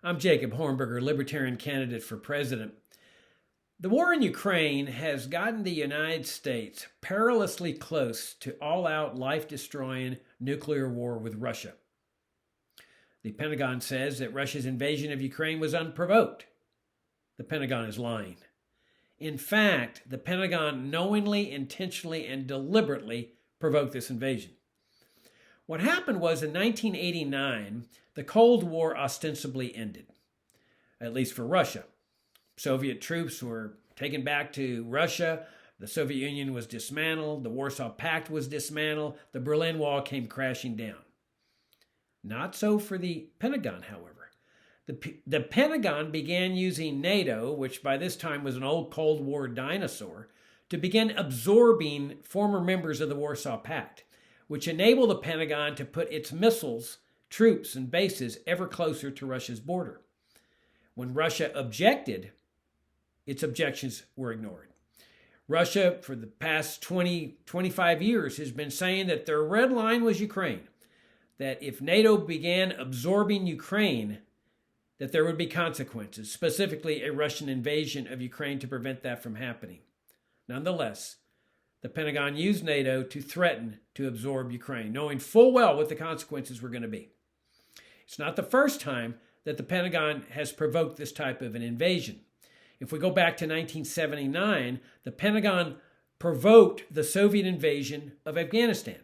I'm Jacob Hornberger, Libertarian candidate for president. The war in Ukraine has gotten the United States perilously close to all-out, life-destroying nuclear war with Russia. The Pentagon says that Russia's invasion of Ukraine was unprovoked. The Pentagon is lying. In fact, the Pentagon knowingly, intentionally, and deliberately provoked this invasion. What happened was in 1989, the Cold War ostensibly ended, at least for Russia. Soviet troops were taken back to Russia. The Soviet Union was dismantled. The Warsaw Pact was dismantled. The Berlin Wall came crashing down. Not so for the Pentagon, however. The Pentagon began using NATO, which by this time was an old Cold War dinosaur, to begin absorbing former members of the Warsaw Pact, which enabled the Pentagon to put its missiles, troops, and bases ever closer to Russia's border. When Russia objected, its objections were ignored. Russia, for the past 25 years, has been saying that their red line was Ukraine, that if NATO began absorbing Ukraine, that there would be consequences, specifically a Russian invasion of Ukraine to prevent that from happening. Nonetheless, the Pentagon used NATO to threaten to absorb Ukraine, knowing full well what the consequences were going to be. It's not the first time that the Pentagon has provoked this type of an invasion. If we go back to 1979, the Pentagon provoked the Soviet invasion of Afghanistan.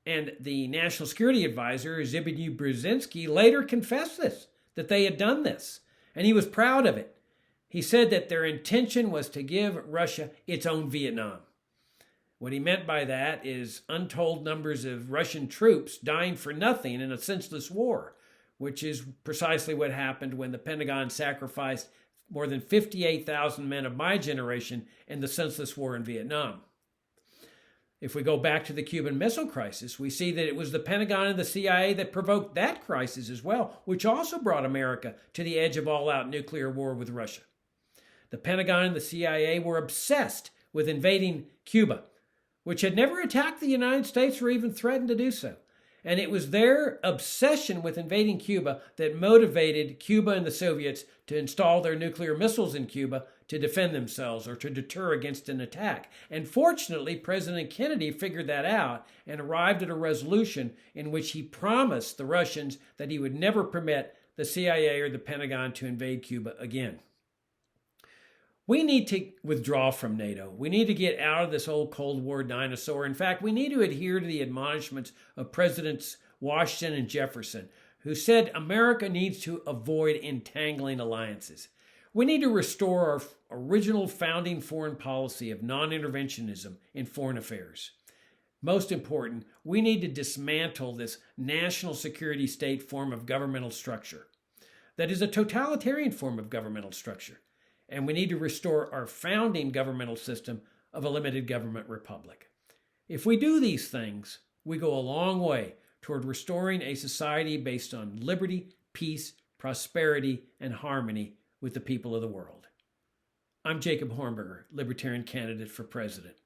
And the National Security Advisor, Zbigniew Brzezinski, later confessed this, that they had done this, and he was proud of it. He said that their intention was to give Russia its own Vietnam. What he meant by that is untold numbers of Russian troops dying for nothing in a senseless war, which is precisely what happened when the Pentagon sacrificed more than 58,000 men of my generation in the senseless war in Vietnam. If we go back to the Cuban Missile Crisis, we see that it was the Pentagon and the CIA that provoked that crisis as well, which also brought America to the edge of all-out nuclear war with Russia. The Pentagon and the CIA were obsessed with invading Cuba, which had never attacked the United States or even threatened to do so. And it was their obsession with invading Cuba that motivated Cuba and the Soviets to install their nuclear missiles in Cuba to defend themselves or to deter against an attack. And fortunately, President Kennedy figured that out and arrived at a resolution in which he promised the Russians that he would never permit the CIA or the Pentagon to invade Cuba again. We need to withdraw from NATO. We need to get out of this old Cold War dinosaur. In fact, we need to adhere to the admonishments of Presidents Washington and Jefferson, who said America needs to avoid entangling alliances. We need to restore our original founding foreign policy of non-interventionism in foreign affairs. Most important, we need to dismantle this national security state form of governmental structure that is a totalitarian form of governmental structure. And we need to restore our founding governmental system of a limited government republic. If we do these things, we go a long way toward restoring a society based on liberty, peace, prosperity, and harmony with the people of the world. I'm Jacob Hornberger, Libertarian candidate for president.